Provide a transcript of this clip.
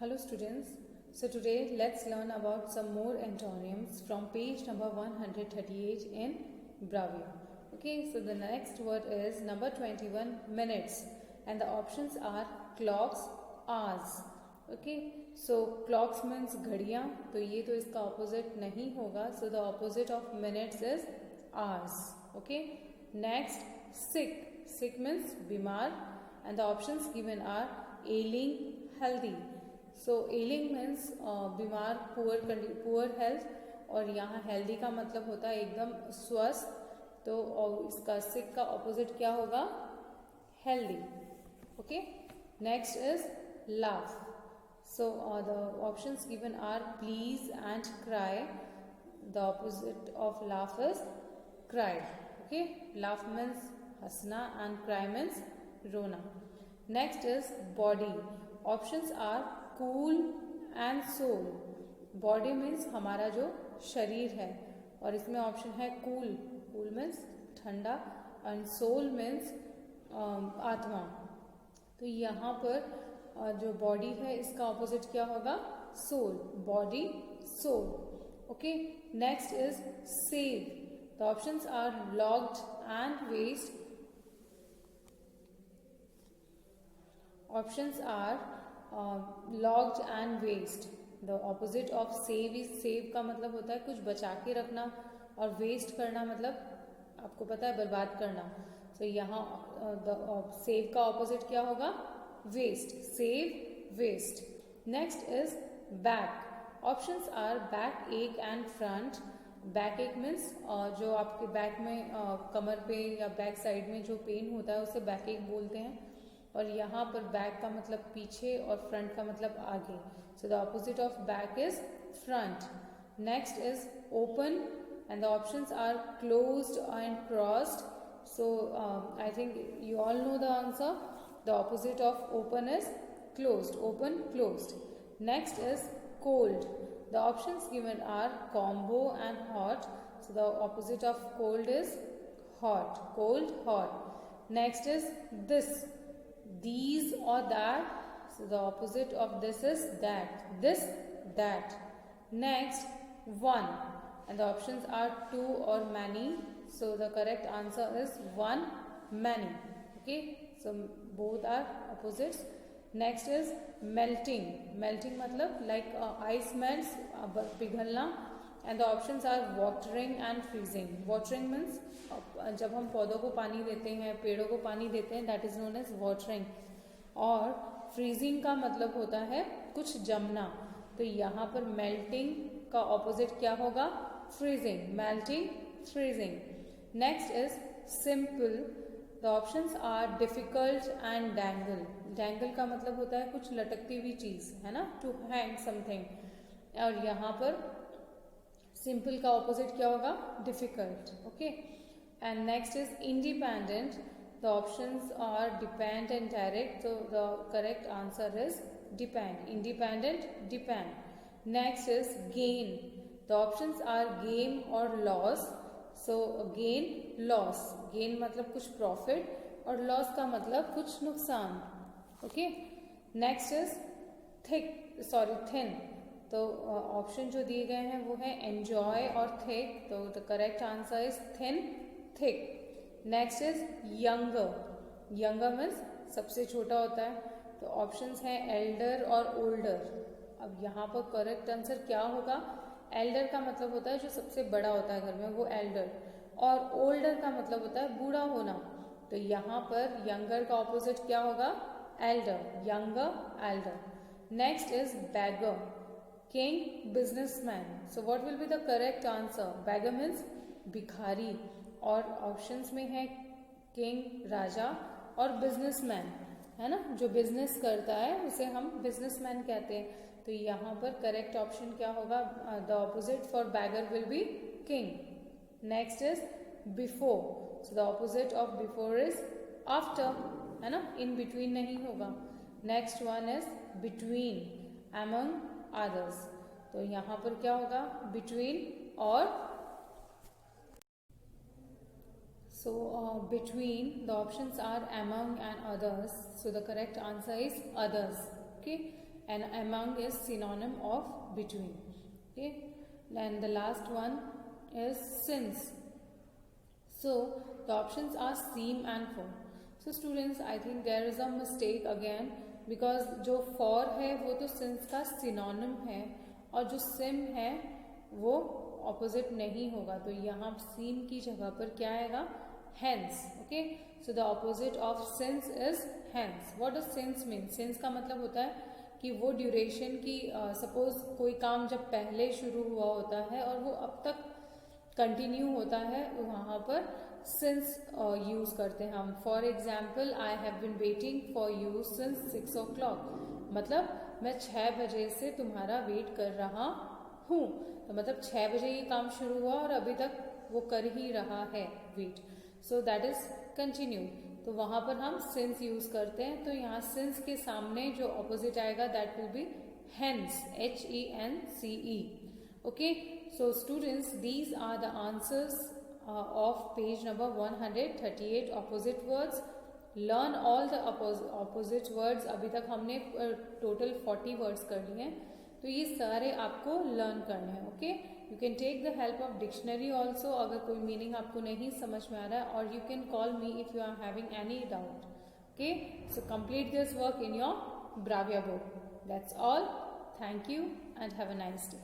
Hello students, so today let's learn about some more antonyms from page number 138 in Bravia. Okay, so the next word is number 21, minutes, and the options are clocks, hours. Okay, so clocks means घड़ियाँ, तो ये तो इसका opposite नहीं होगा, so the opposite of minutes is hours. Okay, next sick, sick means बीमार, and the options given are ailing, healthy. So ailing means बीमार, poor health, और यहाँ हेल्दी का मतलब होता है एकदम स्वस्थ, तो इसका सिक का ऑपोजिट क्या होगा? Healthy. Okay, next is laugh. So the options given are please and cry. The opposite of laugh is cry. Okay, laugh means हंसना एंड क्राई मीन्स रोना. Next is body. Options are cool and soul. Body means हमारा जो शरीर है, और इसमें option है cool. Cool means ठंडा, एंड सोल मीन्स आत्मा. तो यहाँ पर जो बॉडी है इसका ऑपोजिट क्या होगा? Soul. Body, soul. Okay, next is save. The options are locked and waste. Options are logged and waste. The opposite of save is, save का मतलब होता है कुछ बचा के रखना, और वेस्ट करना मतलब आपको पता है बर्बाद करना. तो यहाँ सेव का ऑपोजिट क्या होगा? Waste. Save, waste. Next is back. Options are backache and front. Backache means जो आपके बैक में कमर पे या बैक साइड में जो पेन होता है उसे बैक एक बोलते हैं, और यहाँ पर बैक का मतलब पीछे और फ्रंट का मतलब आगे. So the opposite of back is front. Next is open, and the options are closed and crossed. So I think you all know the answer. The opposite of open is closed. Open, closed. Next is cold. The options given are combo and hot. So the opposite of cold is hot. Cold, hot. Next is this, these or that. So the opposite of this is that. This, that. Next, one, and the options are two or many. So the correct answer is one, many. Okay, so both are opposites. Next is melting. Melting मतलब like ice melts, पिघलना. And the options are watering and freezing. Watering means जब हम पौधों को पानी देते हैं, पेड़ों को पानी देते हैं, that is known as watering. और फ्रीजिंग का मतलब होता है कुछ जमना. तो यहाँ पर मेल्टिंग का ऑपोजिट क्या होगा? Freezing. Melting, freezing. Next is simple. The options are difficult and dangle. Dangle का मतलब होता है कुछ लटकती हुई चीज, है ना, टू हैंग समथिंग. और यहाँ पर सिंपल का ऑपोजिट क्या होगा? Difficult. Okay, and next is independent. The options are depend and direct. तो the correct answer is depend. Independent, depend. Next is gain. The options are game और loss. So gain, loss. Gain मतलब कुछ profit, और loss का मतलब कुछ नुकसान. Okay, next is thin. तो ऑप्शन जो दिए गए हैं वो है एंजॉय और थिक. तो the correct answer is thin, thick. Next is younger. Younger means सबसे छोटा होता है. तो ऑप्शंस हैं एल्डर और ओल्डर. अब यहाँ पर करेक्ट आंसर क्या होगा? एल्डर का मतलब होता है जो सबसे बड़ा होता है घर में, वो एल्डर. और ओल्डर का मतलब होता है बूढ़ा होना. तो यहाँ पर यंगर का ऑपोजिट क्या होगा? Elder. Younger, elder. Next is beggar. King, businessman. So what will be the correct answer? Beggar means भिखारी, और ऑप्शंस में है किंग, राजा, और बिजनेसमैन, है ना, जो बिजनेस करता है उसे हम बिजनेसमैन कहते हैं. तो यहाँ पर करेक्ट ऑप्शन क्या होगा? The opposite for beggar will be king. Next is before. So the opposite of before is after, है ना, इन बिटवीन नहीं होगा. Next one is between, among others. तो यहाँ पर क्या होगा? बिटवीन और. So between, the options are among and others. So the correct answer is others. Okay. and among is synonym of between. Okay, and the last one is since. So the options are seem and for. So students, I think there is a mistake again, because जो for है वो तो since का synonym है और जो sim है वो opposite नहीं होगा, तो यहाँ seem की जगह पर क्या आएगा? Hence. Okay, so the opposite of since is hence. What does since mean? Since का मतलब होता है कि वो ड्यूरेशन की, सपोज कोई काम जब पहले शुरू हुआ होता है और वो अब तक कंटिन्यू होता है, वहाँ पर सिंस यूज करते हैं हम. For example, I have been waiting for you since 6 o'clock. मतलब मैं 6 बजे से तुम्हारा वेट कर रहा हूँ. तो मतलब 6 बजे ये काम शुरू हुआ और अभी तक वो कर ही रहा है wait. So that is continue. तो वहां पर हम सिंस यूज करते हैं. तो यहाँ सिंस के सामने जो ऑपोजिट आएगा that will be hence, HENCE. Okay, so students, these are the answers of page number 138, opposite words. Learn all the opposite words. अभी तक हमने total 40 words कर लिए हैं, तो ये सारे आपको learn करने हैं. Okay, you can take the help of dictionary also अगर कोई meaning आपको नहीं समझ में आ रहा है, or you can call me if you are having any doubt. Okay, so complete this work in your Bravia book. That's all. Thank you and have a nice day.